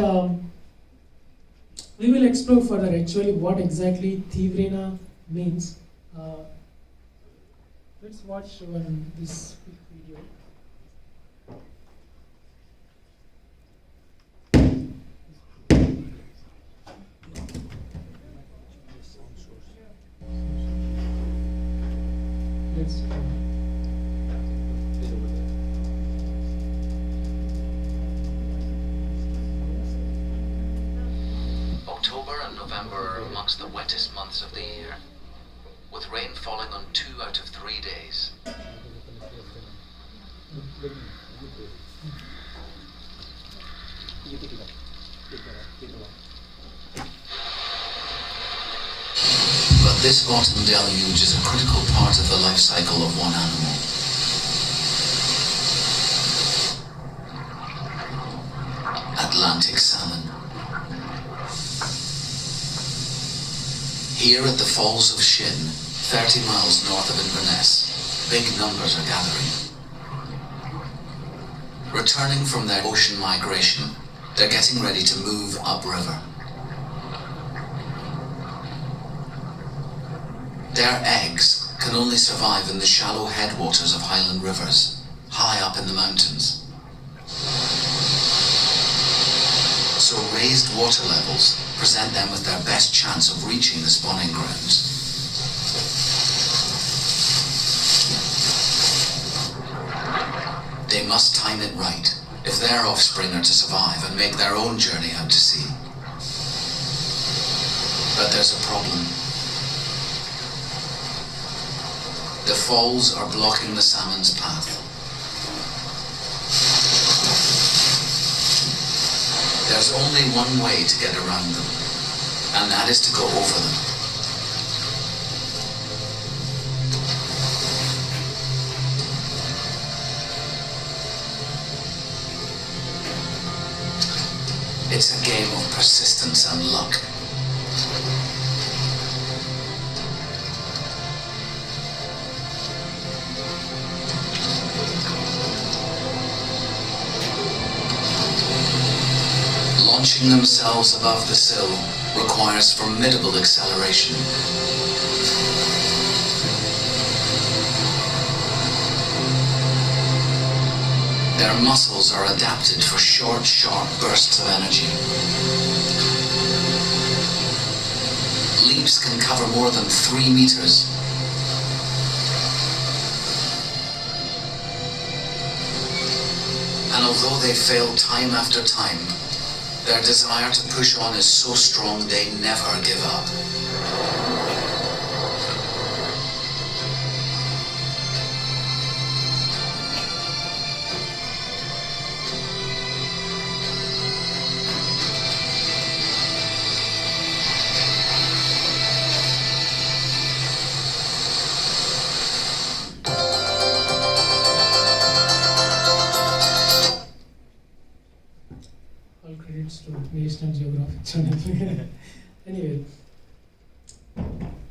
we will explore further actually what exactly Tivrena means. Let's watch this quick video. Let's and November are amongst the wettest months of the year, with rain falling on 2 out of 3 days. But this autumn deluge is a critical part of the life cycle of one animal. Atlantic salmon. Here at the Falls of Shin, 30 miles north of Inverness, big numbers are gathering. Returning from their ocean migration, they're getting ready to move upriver. Their eggs can only survive in the shallow headwaters of highland rivers, high up in the mountains. So raised water levels present them with their best chance of reaching the spawning grounds. They must time it right if their offspring are to survive and make their own journey out to sea. But there's a problem. The falls are blocking the salmon's path. There's only one way to get around them, and that is to go over them. It's a game of persistence and luck. Launching themselves above the sill requires formidable acceleration. Their muscles are adapted for short, sharp bursts of energy. Leaps can cover more than 3 meters. And although they fail time after time, their desire to push on is so strong they never give up. All credits to National Geographic Channel. Anyway,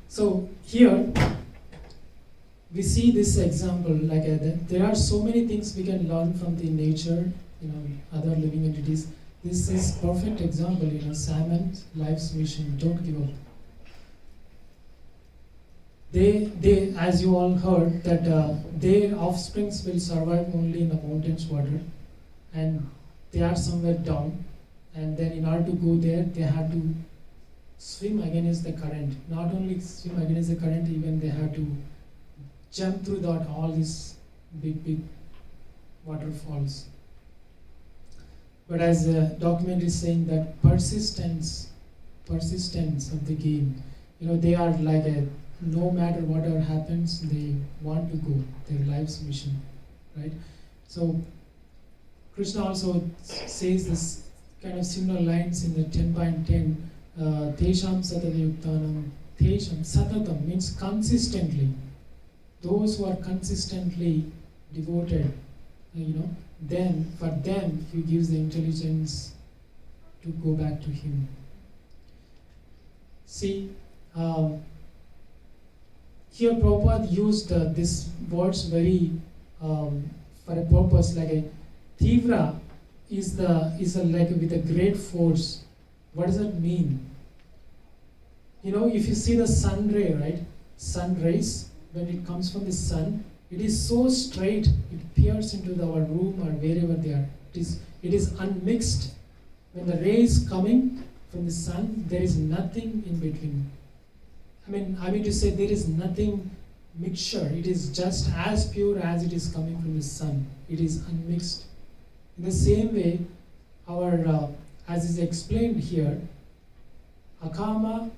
so here we see this example. Like there are so many things we can learn from the nature, other living entities. This is perfect example. Salmon, life's mission. Don't give up. They, as you all heard, that their offsprings will survive only in the mountains water, and they are somewhere down, and then in order to go there, they have to swim against the current. Not only swim against the current, even they have to jump through all these big waterfalls. But as the document is saying, that persistence of the game, they are like no matter whatever happens, they want to go, their life's mission, right? So Krishna also says this kind of similar lines in the 10.10. Tesham satadayuktanam. Tesham satatam means consistently. Those who are consistently devoted, then for them he gives the intelligence to go back to him. See, here Prabhupada used these words very for a purpose, like a Tivra is like with a great force. What does that mean? If you see the sun ray, right? Sun rays, when it comes from the sun, it is so straight, it pierces into our room or wherever they are. It is unmixed. When the ray is coming from the sun, there is nothing in between. I mean to say there is nothing mixture. It is just as pure as it is coming from the sun. It is unmixed. In the same way, as is explained here, Akama,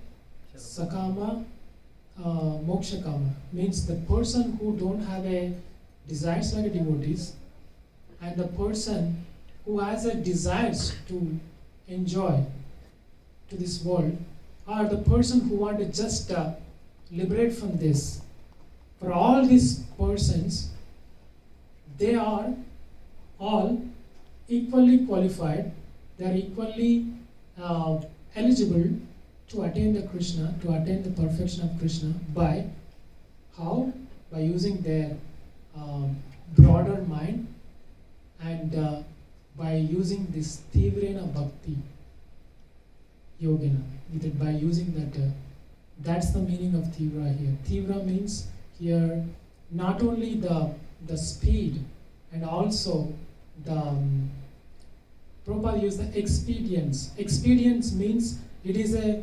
Sakama, Mokshakama. Means the person who don't have a desires like a devotees, and the person who has a desires to enjoy to this world, or the person who want to just liberate from this. For all these persons, they are all equally qualified, they are equally eligible to attain the Krishna, to attain the perfection of Krishna by how? By using their broader mind and by using this Tivrena Bhakti Yogena. By using that, that's the meaning of Tivra here. Tivra means here not only the speed and also the Prabhupada used the expedience. Expedience means it is a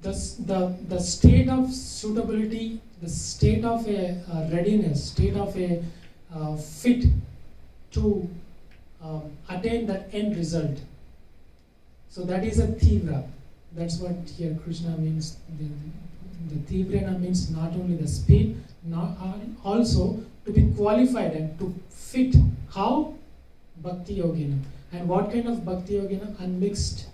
the state of suitability, the state of a readiness, state of a fit to attain that end result. So that is a Tivra. That's what here Krishna means. The Tivrena means not only the speed, not also to be qualified and to fit. How? Bhakti Yogena. And what kind of Bhakti Yogena? Unmixed,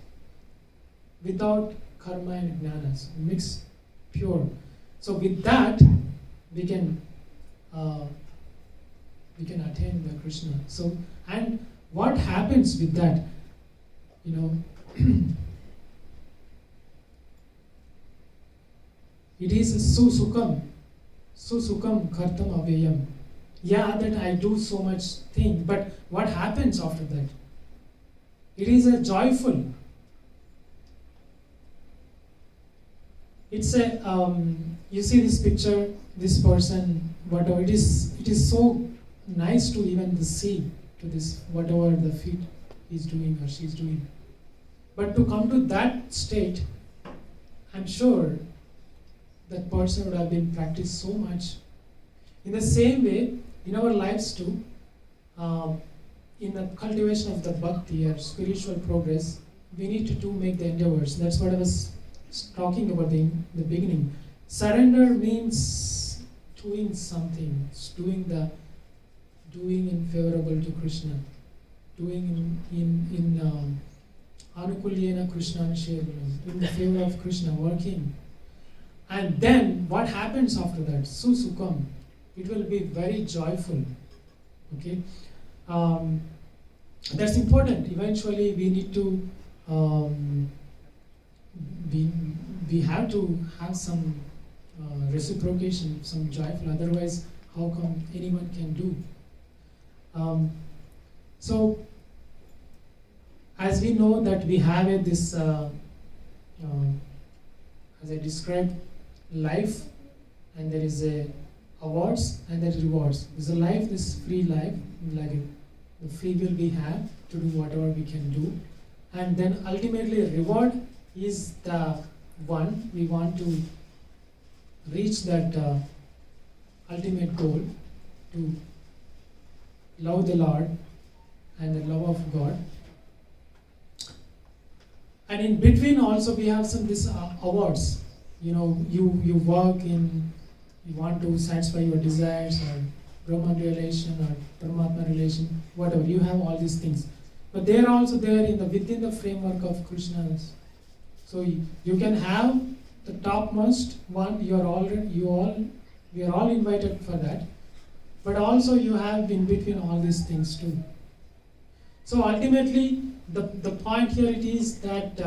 without karma and jnanas, mixed, pure. So with that, we can attain the Krishna. So, and what happens with that? You know, it is susukam kartam aveyam. Yeah, that I do so much thing, but what happens after that? It is a joyful. It's a you see this picture, this person, whatever it is so nice to even see to this whatever the feet is doing or she's doing. But to come to that state, I'm sure that person would have been practiced so much. In the same way, in our lives too, in the cultivation of the bhakti or spiritual progress, we need to make the endeavors. That's what I was talking about in the beginning. Surrender means doing something, doing in favorable to Krishna, doing in Anukulyena Krishna Shevalam, in the favor of Krishna, working. And then what happens after that? Susukam. It will be very joyful. Okay? That's important. Eventually we need to we have to have some reciprocation, some joyful, otherwise how come anyone can do? So as we know that we have this as I described, life, and there is a awards and there is rewards. There's a life, this free life, like the free will we have to do whatever we can do, and then ultimately reward is the one we want to reach that ultimate goal, to love the Lord and the love of God. And in between also we have some this awards. You know, you work in, you want to satisfy your desires or Brahman relation or Paramatma relation, whatever. You have all these things, but they are also there within the framework of Krishna's. So you can have the topmost one. We are all invited for that, but also you have in between all these things too. So ultimately, the point here it is that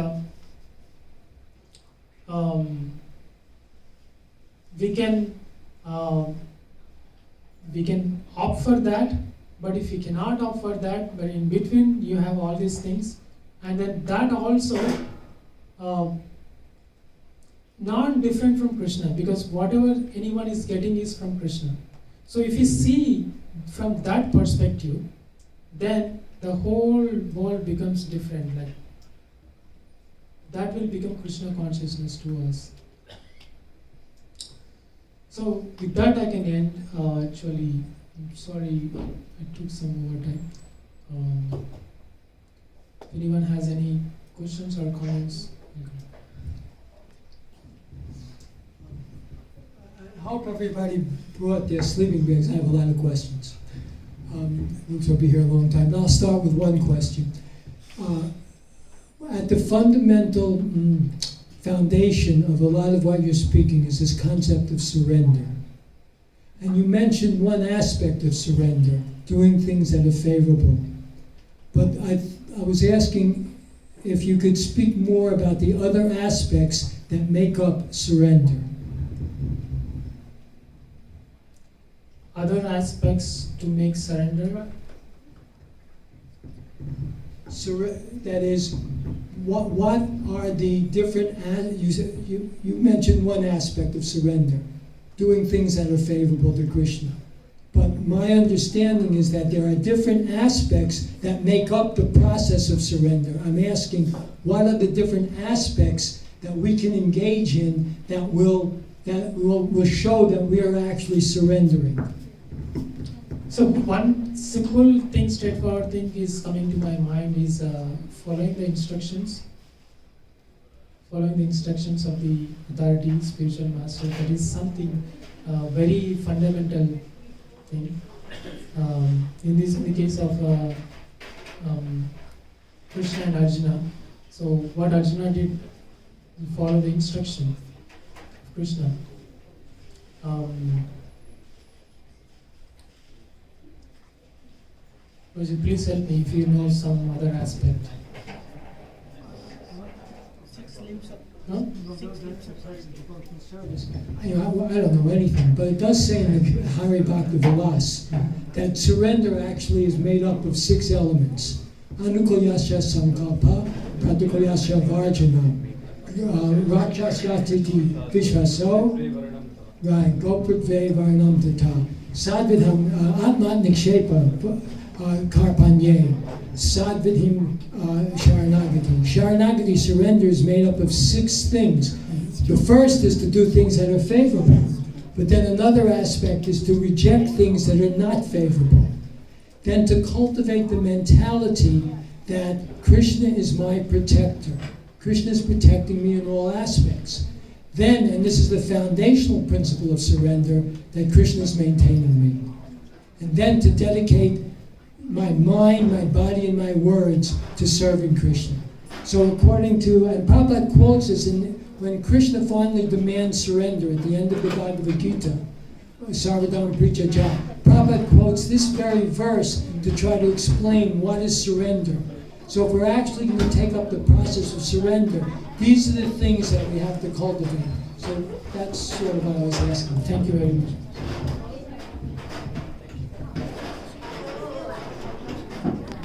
we can opt for that, but if you cannot opt for that, but in between you have all these things, and then that also not different from Krishna, because whatever anyone is getting is from Krishna. So if you see from that perspective, then the whole world becomes different. Like that will become Krishna consciousness to us. So with that I can end. Actually, I'm sorry I took some more time. If anyone has any questions or comments. I hope everybody brought their sleeping bags. I have a lot of questions. Looks will be here a long time. But I'll start with one question. At the fundamental foundation of a lot of what you're speaking is this concept of surrender. And you mentioned one aspect of surrender, doing things that are favorable. But I was asking if you could speak more about the other aspects that make up surrender. Other aspects to make surrender? That is, what are the different, you mentioned one aspect of surrender, doing things that are favorable to Krishna. But my understanding is that there are different aspects that make up the process of surrender. I'm asking, what are the different aspects that we can engage in that will show that we are actually surrendering? So one simple thing, straightforward thing is coming to my mind is following the instructions. Following the instructions of the authority, spiritual master. That is something very fundamental thing. In the case of Krishna and Arjuna. So what Arjuna did, follow the instruction of Krishna. Would you please help me if you know some other aspect? No? I don't know anything, but it does say in the Hari Bhakti Vilas that surrender actually is made up of 6 elements. Anukulyasya Sankalpa, Pratikulyasya Varjana, Rakshasya Titi Vishvaso, right, Gopritve Varnam Tata, Sadvidham Atmat Nikshepa, Karpanye, Sadvidhim Sharanagati. Sharanagati surrender is made up of 6 things. The first is to do things that are favorable, but then another aspect is to reject things that are not favorable. Then to cultivate the mentality that Krishna is my protector. Krishna is protecting me in all aspects. Then, and this is the foundational principle of surrender, that Krishna is maintaining me. And then to dedicate my mind, my body, and my words to serving Krishna. So according to, and Prabhupada quotes this, when Krishna finally demands surrender at the end of the Bhagavad Gita, Sarvadharma Prichaja, Prabhupada quotes this very verse to try to explain what is surrender. So if we're actually going to take up the process of surrender, these are the things that we have to cultivate. So that's sort of what I was asking. Thank you very much.